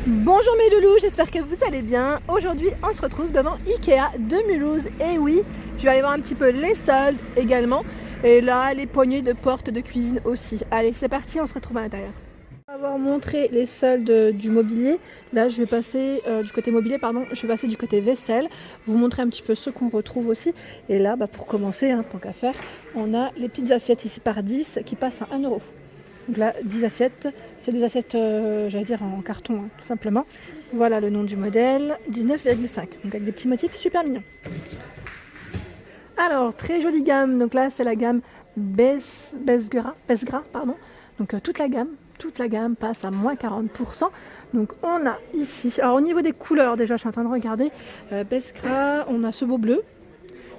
Bonjour mes loulous, j'espère que vous allez bien. Aujourd'hui on se retrouve devant Ikea de Mulhouse. Et oui, je vais aller voir un petit peu les soldes également. Et là les poignées de porte de cuisine aussi. Allez c'est parti, on se retrouve à l'intérieur. Après avoir montré les soldes du mobilier, là je vais passer du côté mobilier, je vais passer du côté vaisselle, vous montrer un petit peu ce qu'on retrouve aussi. Et là pour commencer, tant qu'à faire, on a les petites assiettes ici par 10 qui passent à 1 euro. Donc là, 10 assiettes, c'est des assiettes, j'allais dire en carton, tout simplement. Voilà le nom du modèle, 19,5. Donc avec des petits motifs super mignons. Alors, très jolie gamme. Donc là, c'est la gamme Besgra. Donc toute la gamme passe à moins 40%. Donc on a ici, alors au niveau des couleurs, déjà je suis en train de regarder, Besgra, on a ce beau bleu.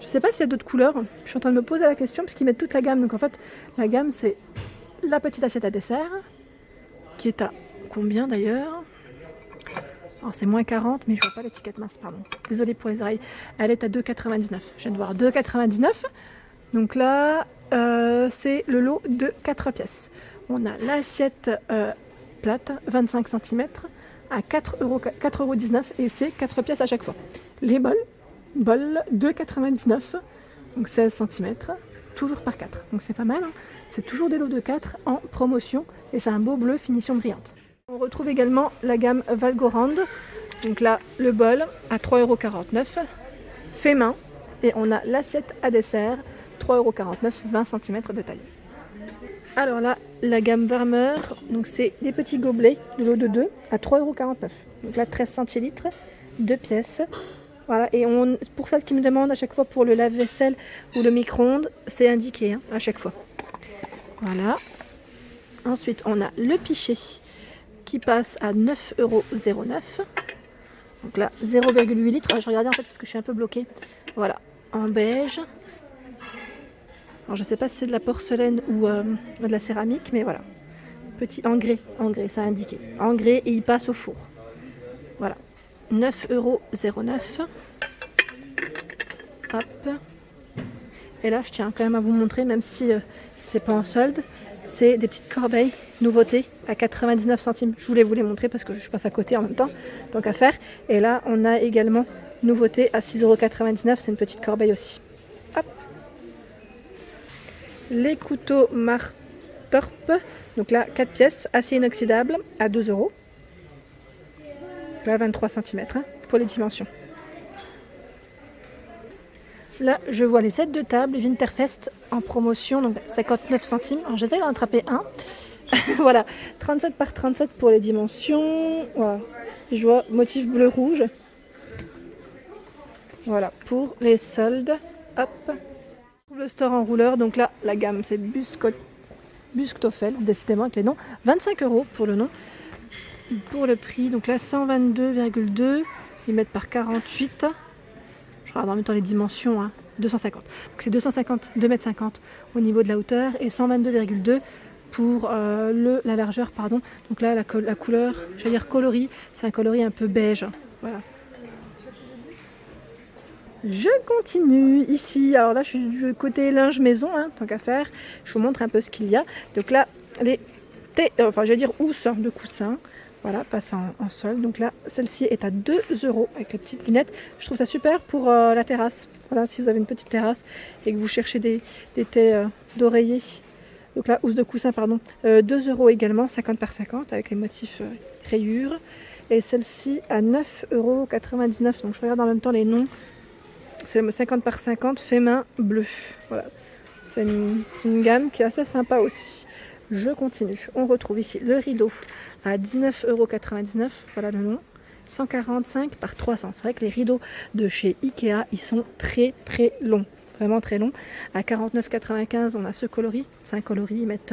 Je ne sais pas s'il y a d'autres couleurs, je suis en train de me poser la question parce qu'ils mettent toute la gamme. Donc en fait, la gamme c'est la petite assiette à dessert, qui est à combien d'ailleurs? Alors c'est moins 40, mais je vois pas l'étiquette mince, pardon. Désolée pour les oreilles. Elle est à 2,99. Je viens de voir 2,99. Donc là, c'est le lot de 4 pièces. On a l'assiette plate, 25 cm, à 4,19 € et c'est 4 pièces à chaque fois. Les bols 2,99, donc 16 cm, toujours par 4. Donc c'est pas mal, hein. C'est toujours des lots de 4 en promotion et c'est un beau bleu finition brillante. On retrouve également la gamme Valgorand. Donc là, le bol à 3,49 €, fait main. Et on a l'assiette à dessert, 3,49 €, 20 cm de taille. Alors là, la gamme Warmer, donc c'est des petits gobelets, de lot de 2 à 3,49 €. Donc là, 13 centilitres, 2 pièces. Voilà, et pour celles qui me demandent à chaque fois pour le lave-vaisselle ou le micro-ondes, c'est indiqué à chaque fois. Voilà. Ensuite, on a le pichet qui passe à 9,09 €. Donc là, 0,8 litres. Je regardais en fait parce que je suis un peu bloquée. Voilà, en beige. Alors je ne sais pas si c'est de la porcelaine ou de la céramique, mais voilà. Petit en grès, ça a indiqué. En grès et il passe au four. Voilà, 9,09 €. Hop. Et là, je tiens quand même à vous montrer, même si c'est pas en solde, c'est des petites corbeilles nouveautés à 99 centimes. Je voulais vous les montrer parce que je passe à côté en même temps, tant qu'à faire. Et là, on a également nouveauté à 6,99 €. C'est une petite corbeille aussi. Hop. Les couteaux Martorp. Donc là, 4 pièces, acier inoxydable à 2 €. Là, 23 cm pour les dimensions. Là, je vois les sets de table Winterfest en promotion, donc 59 centimes. Alors, j'essaie d'en attraper un. Voilà, 37 par 37 pour les dimensions. Voilà. Je vois motif bleu-rouge. Voilà, pour les soldes. Hop. Le store en rouleur, donc là, la gamme, c'est Busktoffel, décidément avec les noms. 25 € pour le nom. Pour le prix, donc là, 122,2. Ils mettent par 48. Je regarde en même temps les dimensions, 250. Donc c'est 2,50 m au niveau de la hauteur et 122,2 pour la largeur, pardon. Donc là, la couleur, j'allais dire coloris, c'est un coloris un peu beige. Voilà. Je continue ici. Alors là, je suis du côté linge maison, tant qu'à faire. Je vous montre un peu ce qu'il y a. Donc là, les housses de coussins. Voilà, passe en solde. Donc là, celle-ci est à 2 € avec les petites lunettes. Je trouve ça super pour la terrasse. Voilà, si vous avez une petite terrasse et que vous cherchez des thés d'oreiller. Donc là, housse de coussin, 2 € également, 50 par 50 avec les motifs rayures. Et celle-ci à 9,99 €. Donc je regarde en même temps les noms. C'est 50 par 50, fait main bleu. Voilà, c'est une gamme qui est assez sympa aussi. Je continue. On retrouve ici le rideau à 19,99 €. Voilà le nom. 145 par 300. C'est vrai que les rideaux de chez Ikea, ils sont très très longs. Vraiment très longs. À 49,95 €, on a ce coloris. C'est un coloris, ils mettent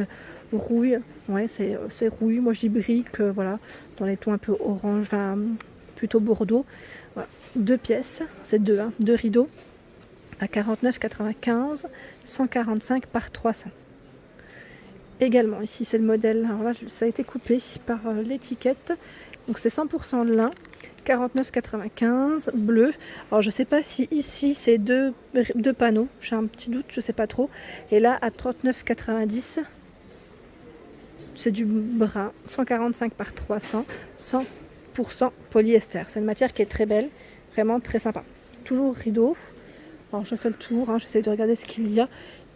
rouille. Ouais, c'est rouille. Moi je dis brique, voilà. Dans les tons un peu orange, enfin plutôt bordeaux. Voilà. 2 pièces. C'est deux rideaux. À 49,95 €. 145 par 300. Également, ici c'est le modèle, alors là ça a été coupé par l'étiquette, donc c'est 100% lin, 49,95 € bleu. Alors je sais pas si ici c'est deux panneaux, j'ai un petit doute, je sais pas trop. Et là à 39,90 €, c'est du brun, 145 par 300, 100% polyester. C'est une matière qui est très belle, vraiment très sympa. Toujours rideau. Alors je fais le tour, hein, j'essaie de regarder ce qu'il y a.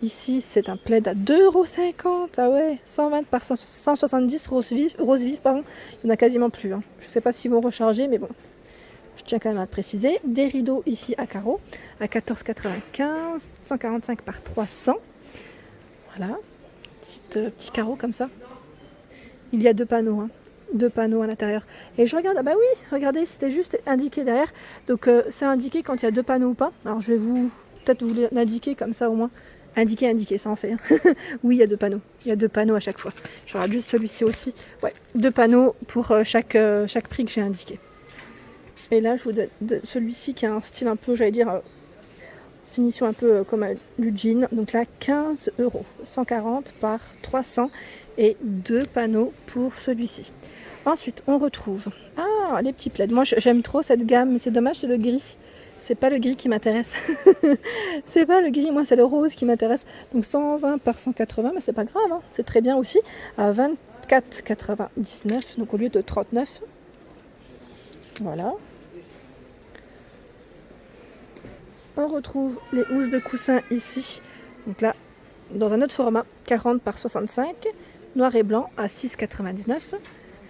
Ici, c'est un plaid à 2,50 €. Ah ouais, 120 par 170 rose vive, pardon. Il n'y en a quasiment plus. Hein. Je ne sais pas s'ils vont recharger, mais bon. Je tiens quand même à le préciser. Des rideaux ici à carreaux à 14,95 €, 145 par 300. Voilà. Petit carreau comme ça. Il y a 2 panneaux. Hein. 2 panneaux à l'intérieur. Et je regarde, ah bah oui, regardez, c'était juste indiqué derrière. Donc c'est indiqué quand il y a 2 panneaux ou pas. Alors je vais peut-être vous l'indiquer comme ça au moins. Indiquer, ça en fait. Hein. Oui, il y a 2 panneaux. Il y a 2 panneaux à chaque fois. Je regarde juste celui-ci aussi. Ouais, 2 panneaux pour chaque prix que j'ai indiqué. Et là, je vous donne celui-ci qui a un style un peu, j'allais dire, finition un peu comme du jean. Donc là, 15 €. 140 par 300 et 2 panneaux pour celui-ci. Ensuite, on retrouve les petits plaids. Moi, j'aime trop cette gamme, mais c'est dommage, c'est le gris. C'est pas le gris qui m'intéresse. C'est pas le gris, moi, c'est le rose qui m'intéresse. Donc 120 par 180, mais c'est pas grave, hein. C'est très bien aussi. À 24,99, donc au lieu de 39. Voilà. On retrouve les housses de coussin ici. Donc là, dans un autre format, 40 par 65, noir et blanc à 6,99.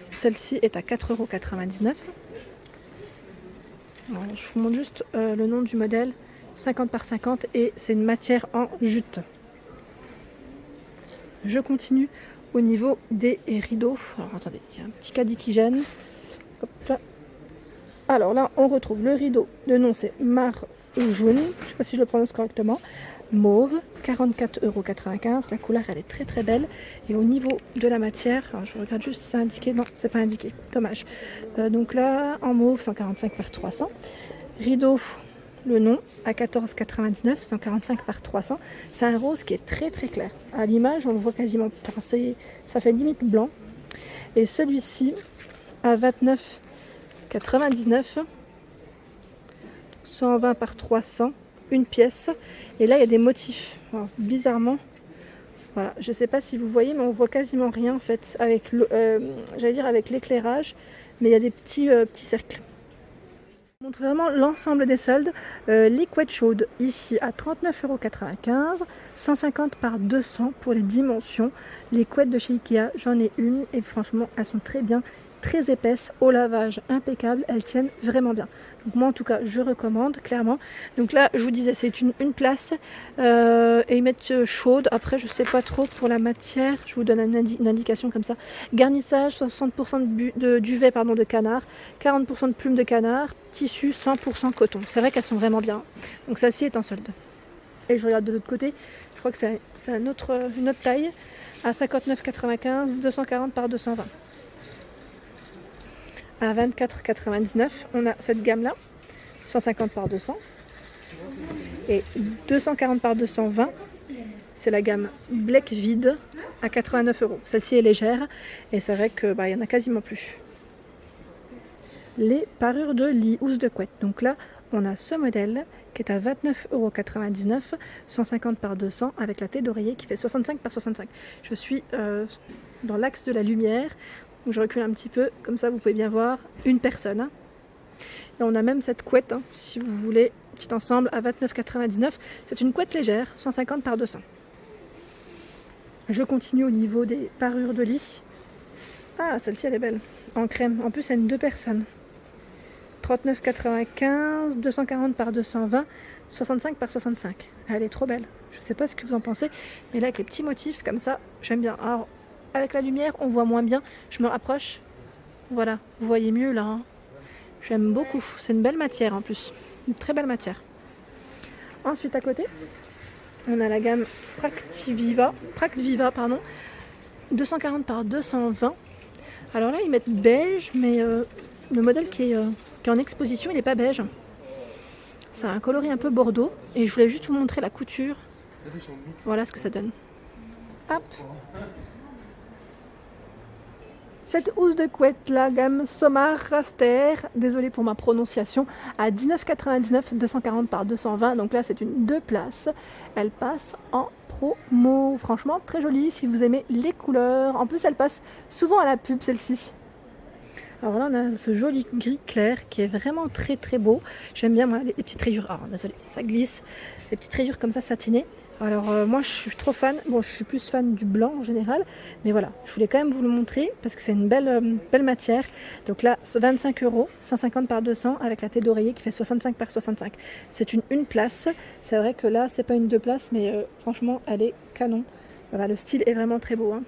Celle-ci est à 4,99 €. Voilà, je vous montre juste le nom du modèle, 50 par 50, et c'est une matière en jute. Je continue au niveau des rideaux. Alors attendez, il y a un petit caddie qui gêne. Hop là. Alors là, on retrouve le rideau. Le nom c'est Mar jaune, je ne sais pas si je le prononce correctement. Mauve, 44,95 €. La couleur elle est très très belle. Et au niveau de la matière, alors je regarde juste si c'est indiqué. Non, c'est pas indiqué. Dommage. Donc là, en mauve, 145 par 300. Rideau, le nom, à 14,99, 145 par 300. C'est un rose qui est très très clair. À l'image, on le voit quasiment. Enfin, ça fait limite blanc. Et celui-ci, à 29,99. 120 par 300, une pièce. Et là, il y a des motifs. Alors, bizarrement, voilà, je ne sais pas si vous voyez, mais on voit quasiment rien en fait avec avec l'éclairage. Mais il y a des petits cercles. Je montre vraiment l'ensemble des soldes. Les couettes chaudes ici à 39,95 €, 150 par 200 pour les dimensions. Les couettes de chez Ikea, j'en ai une et franchement, elles sont très bien. Très épaisses, au lavage impeccable, elles tiennent vraiment bien. Donc moi en tout cas je recommande clairement. Donc là je vous disais c'est une place et ils mettent chaude. Après je sais pas trop pour la matière, je vous donne une indication comme ça. Garnissage 60% de duvet de canard, 40% de plumes de canard, tissu 100% coton. C'est vrai qu'elles sont vraiment bien. Donc celle-ci est en solde. Et je regarde de l'autre côté, je crois que c'est une autre taille à 59,95, 240 par 220. À 24,99, on a cette gamme-là, 150 par 200. Et 240 par 220, c'est la gamme Black Vide à 89 €. Celle-ci est légère et c'est vrai qu'il y en a quasiment plus. Les parures de lit, housse de couette. Donc là, on a ce modèle qui est à 29,99 €, 150 par 200 avec la tête d'oreiller qui fait 65 par 65. Je suis dans l'axe de la lumière. Je recule un petit peu, comme ça vous pouvez bien voir une personne. Hein. Et on a même cette couette, hein, si vous voulez, petit ensemble à 29,99. C'est une couette légère, 150 par 200. Je continue au niveau des parures de lit. Ah, celle-ci elle est belle, en crème. En plus, c'est une 2 personnes. 39,95, 240 par 220, 65 par 65. Elle est trop belle. Je ne sais pas ce que vous en pensez, mais là avec les petits motifs comme ça, j'aime bien. Alors, avec la lumière, on voit moins bien. Je me rapproche. Voilà, vous voyez mieux là. Hein. J'aime beaucoup. C'est une belle matière en plus. Une très belle matière. Ensuite, à côté, on a la gamme Practviva, 240 par 220. Alors là, ils mettent beige, mais le modèle qui est en exposition, il n'est pas beige. Ça a un coloris un peu bordeaux. Et je voulais juste vous montrer la couture. Voilà ce que ça donne. Hop. Cette housse de couette, la gamme Somar Raster, désolée pour ma prononciation, à 19,99, 240 par 220. Donc là, c'est une 2 places. Elle passe en promo. Franchement, très jolie si vous aimez les couleurs. En plus, elle passe souvent à la pub, celle-ci. Alors là, on a ce joli gris clair qui est vraiment très très beau. J'aime bien moi les petites rayures. Ah, désolé, ça glisse. Les petites rayures comme ça satinées. Alors moi je suis trop fan, bon je suis plus fan du blanc en général, mais voilà, je voulais quand même vous le montrer parce que c'est une belle matière. Donc là 25 €, 150 par 200 avec la tête d'oreiller qui fait 65 par 65. C'est une place, c'est vrai que là c'est pas une 2 places, mais franchement elle est canon. Voilà, le style est vraiment très beau. Hein.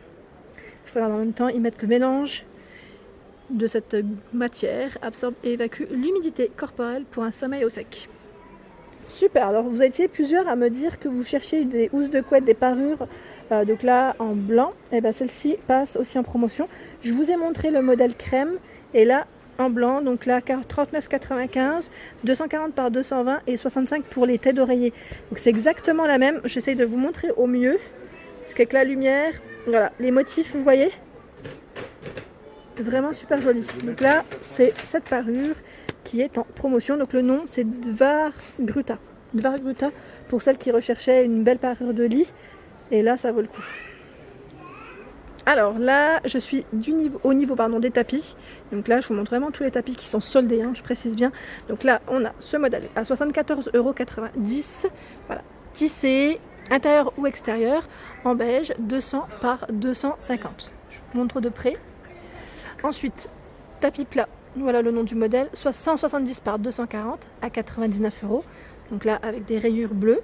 Je regarde en même temps, ils mettent le mélange de cette matière, absorbe et évacue l'humidité corporelle pour un sommeil au sec. Super, alors vous étiez plusieurs à me dire que vous cherchiez des housses de couette, des parures, donc là en blanc, et bien celle-ci passe aussi en promotion. Je vous ai montré le modèle crème, et là en blanc, donc là 39,95, 240 par 220 et 65 pour les têtes d'oreiller. Donc c'est exactement la même, j'essaye de vous montrer au mieux, parce qu'avec la lumière, voilà, les motifs vous voyez, vraiment super joli. Donc là c'est cette parure qui est en promotion, donc le nom c'est Dvargruta. Dvargruta pour celles qui recherchaient une belle parure de lit, et là ça vaut le coup. Alors là je suis au niveau des tapis, donc là je vous montre vraiment tous les tapis qui sont soldés, hein, je précise bien. Donc là on a ce modèle à 74,90 €, voilà, tissé, intérieur ou extérieur, en beige, 200 par 250. Je vous montre de près. Ensuite, tapis plat. Voilà le nom du modèle, 170 par 240 à 99 €. Donc là avec des rayures bleues.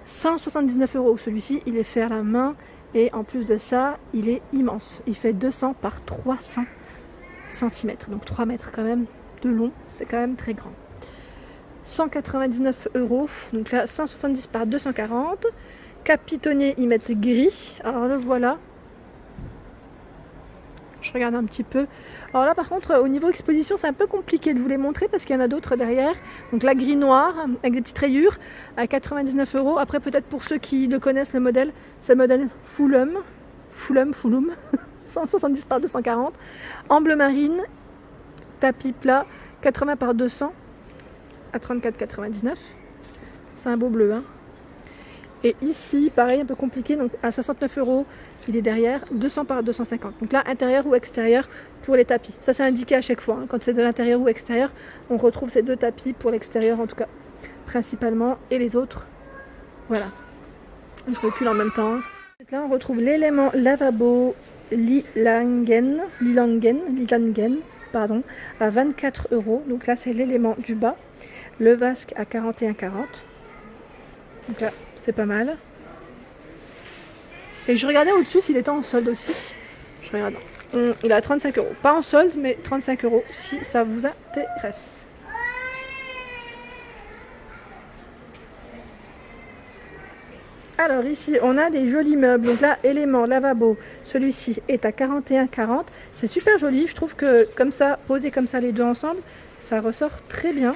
179 € celui-ci, il est fait à la main et en plus de ça, il est immense. Il fait 200 par 300 cm, donc 3 mètres quand même de long, c'est quand même très grand. 199 €, donc là 170 par 240. Capitonnier, ils mettent gris. Alors le voilà. Je regarde un petit peu. Alors là par contre au niveau exposition c'est un peu compliqué de vous les montrer parce qu'il y en a d'autres derrière. Donc là gris noir avec des petites rayures à 99 €. Après peut-être pour ceux qui le connaissent le modèle, c'est le modèle Fulham 170 par 240. En bleu marine, tapis plat 80 par 200 à 34,99. C'est un beau bleu hein. Et ici, pareil, un peu compliqué, donc à 69 €, il est derrière, 200 par 250. Donc là, intérieur ou extérieur pour les tapis. Ça, c'est indiqué à chaque fois. Hein. Quand c'est de l'intérieur ou extérieur, on retrouve ces deux tapis pour l'extérieur, en tout cas, principalement. Et les autres, voilà. Je recule en même temps. Là, on retrouve l'élément lavabo Lilangen, à 24 €. Donc là, c'est l'élément du bas. Le vasque à 41,40 €. Donc là, c'est pas mal. Et je regardais au-dessus s'il était en solde aussi. Je regarde. Il est à 35 €. Pas en solde, mais 35 € si ça vous intéresse. Alors ici, on a des jolis meubles. Donc là, élément lavabo, celui-ci est à 41,40 €. C'est super joli. Je trouve que comme ça, poser comme ça les deux ensemble, ça ressort très bien.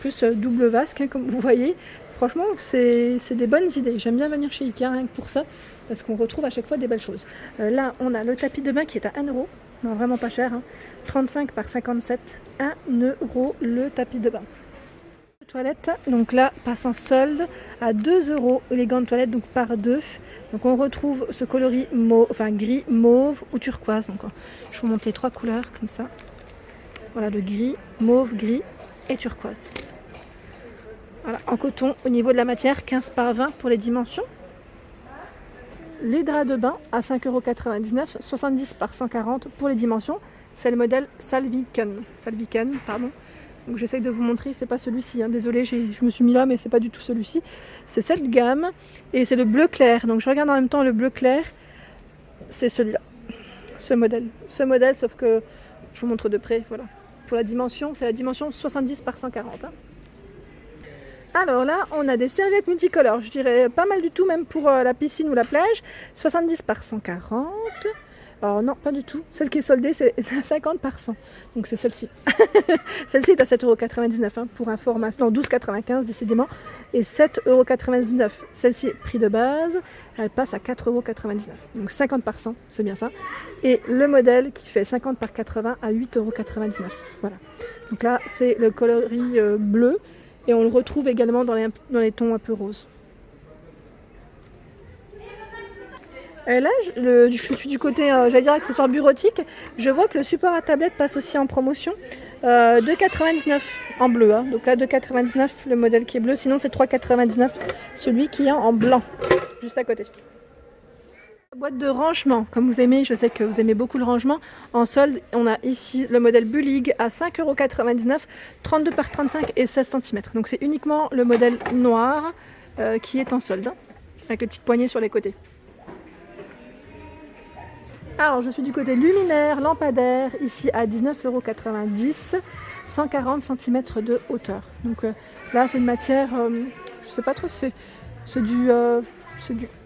Plus double vasque, hein, comme vous voyez. Franchement, c'est des bonnes idées. J'aime bien venir chez Ikea rien que pour ça, parce qu'on retrouve à chaque fois des belles choses. Là, on a le tapis de bain qui est à 1 €. Non, vraiment pas cher. Hein. 35 par 57, 1 € le tapis de bain. Toilette, donc là, passe en solde à 2 € les gants de toilette, donc par 2. Donc on retrouve ce coloris gris, mauve ou turquoise. Donc, je vous montre les trois couleurs comme ça. Voilà, le gris, mauve, gris et turquoise. Voilà, en coton au niveau de la matière, 15 par 20 pour les dimensions. Les draps de bain à 5,99 €, 70 par 140 pour les dimensions. C'est le modèle Salviken, pardon. Donc j'essaye de vous montrer, c'est pas celui-ci, hein. Désolée, je me suis mis là, mais c'est pas du tout celui-ci. C'est cette gamme et c'est le bleu clair. Donc je regarde en même temps le bleu clair, c'est celui-là, ce modèle, sauf que je vous montre de près, voilà. Pour la dimension, c'est la dimension 70 par 140. Hein. Alors là, on a des serviettes multicolores, je dirais pas mal du tout, même pour la piscine ou la plage. 70 par 140. Alors non, pas du tout. Celle qui est soldée, c'est 50 par 100. Donc c'est celle-ci. Celle-ci est à 7,99 € hein, pour un format. Non, 12,95 € décidément. Et 7,99 €. Celle-ci est prix de base. Elle passe à 4,99 €. Donc 50 par 100, c'est bien ça. Et le modèle qui fait 50 par 80 à 8,99 €. Voilà. Donc là, c'est le coloris bleu. Et on le retrouve également dans les tons un peu roses. Et là, je suis du côté, j'allais dire accessoires bureautique. Je vois que le support à tablette passe aussi en promotion. 2,99 en bleu. Hein. Donc là, 2,99 le modèle qui est bleu. Sinon, c'est 3,99 celui qui est en blanc, juste à côté. Boîte de rangement, comme vous aimez, je sais que vous aimez beaucoup le rangement. En solde, on a ici le modèle Bullig à 5,99 €, 32 par 35 et 16 cm. Donc c'est uniquement le modèle noir qui est en solde, hein, avec les petites poignées sur les côtés. Alors je suis du côté luminaire, lampadaire, ici à 19,90 €, 140 cm de hauteur. Donc là c'est une matière, je sais pas trop si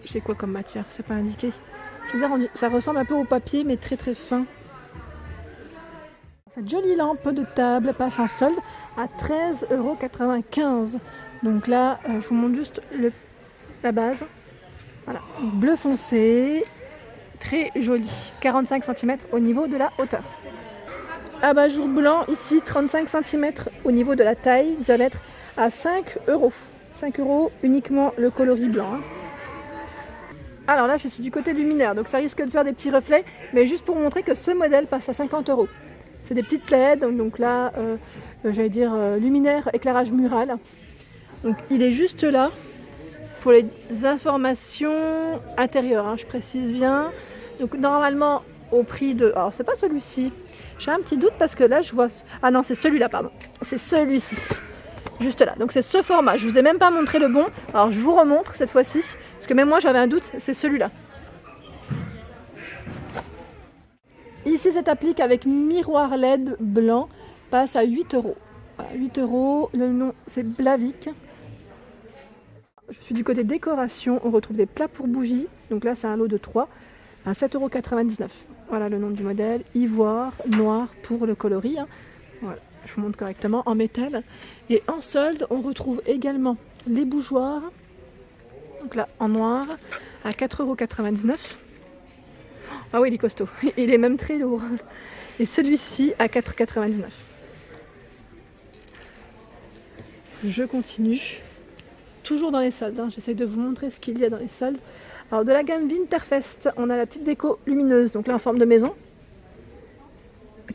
c'est quoi comme matière, c'est pas indiqué. Je veux dire, ça ressemble un peu au papier, mais très très fin. Cette jolie lampe de table passe en solde à 13,95 €. Donc là, je vous montre juste la base. Voilà, bleu foncé, très joli. 45 cm au niveau de la hauteur. Abat-jour blanc, ici 35 cm au niveau de la taille, diamètre à 5 €. 5 € uniquement le coloris blanc. Hein. Alors là, je suis du côté luminaire, donc ça risque de faire des petits reflets, mais juste pour vous montrer que ce modèle passe à 50 €. C'est des petites LED, donc là, j'allais dire luminaire, éclairage mural. Donc il est juste là pour les informations intérieures, hein, je précise bien. Donc normalement, au prix de... Alors c'est pas celui-ci, j'ai un petit doute parce que là je vois... Ah non, c'est celui-là, pardon. C'est celui-ci. Juste là, donc c'est ce format, je vous ai même pas montré le bon, alors je vous remontre cette fois-ci, parce que même moi j'avais un doute, c'est celui-là. Ici cette applique avec miroir LED blanc passe à 8 €. Voilà, 8 €, le nom c'est Blavik. Je suis du côté décoration, on retrouve des plats pour bougies, donc là c'est un lot de 3, à 7,99 €. Voilà le nom du modèle, ivoire, noir pour le coloris. Hein. Voilà. Je vous montre correctement, en métal. Et en solde, on retrouve également les bougeoirs. Donc là, en noir, à 4,99 €. Ah oui, il est costaud. Il est même très lourd. Et celui-ci, à 4,99 €. Je continue. Toujours dans les soldes. Hein. J'essaie de vous montrer ce qu'il y a dans les soldes. Alors, de la gamme Winterfest, on a la petite déco lumineuse. Donc là, en forme de maison.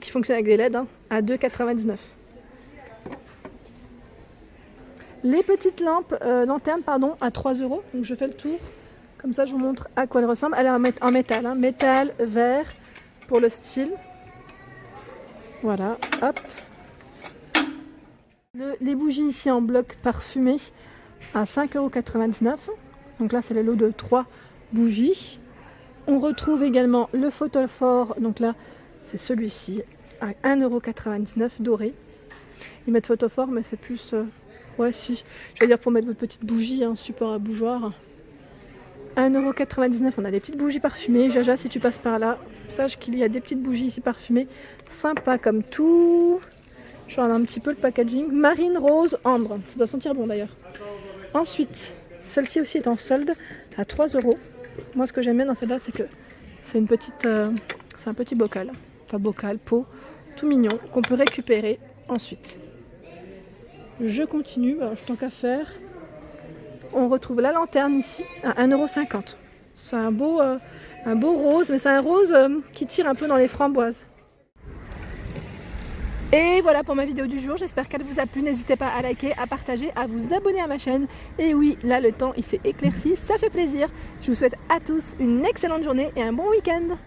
Qui fonctionne avec des LED, hein, à 2,99 €. Les petites lanternes, à 3 €. Donc je fais le tour. Comme ça, je vous montre à quoi elles ressemblent. Elle est en métal, hein, métal, vert pour le style. Voilà, hop. Les bougies ici en bloc parfumé à 5,99 €. Donc là, c'est le lot de 3 bougies. On retrouve également le photophore. Donc là, c'est celui-ci, à 1,99 € doré. Ils mettent photophore, mais c'est plus... ouais, si. Je vais dire pour mettre votre petite bougie, hein, support à bougeoir. 1,99 €. On a des petites bougies parfumées. Jaja, si tu passes par là, sache qu'il y a des petites bougies ici parfumées. Sympa comme tout. Je regarde un petit peu le packaging. Marine rose ambre. Ça doit sentir bon d'ailleurs. Ensuite, celle-ci aussi est en solde à 3 €. Moi, ce que j'aime bien dans celle-là, c'est que c'est une petite... c'est un petit bocal. Enfin, bocal, pot, tout mignon, qu'on peut récupérer ensuite. Je continue, alors tant qu'à faire. On retrouve la lanterne ici à 1,50 €. C'est un beau rose, mais c'est un rose qui tire un peu dans les framboises. Et voilà pour ma vidéo du jour, j'espère qu'elle vous a plu. N'hésitez pas à liker, à partager, à vous abonner à ma chaîne. Et oui, là le temps il s'est éclairci, ça fait plaisir. Je vous souhaite à tous une excellente journée et un bon week-end.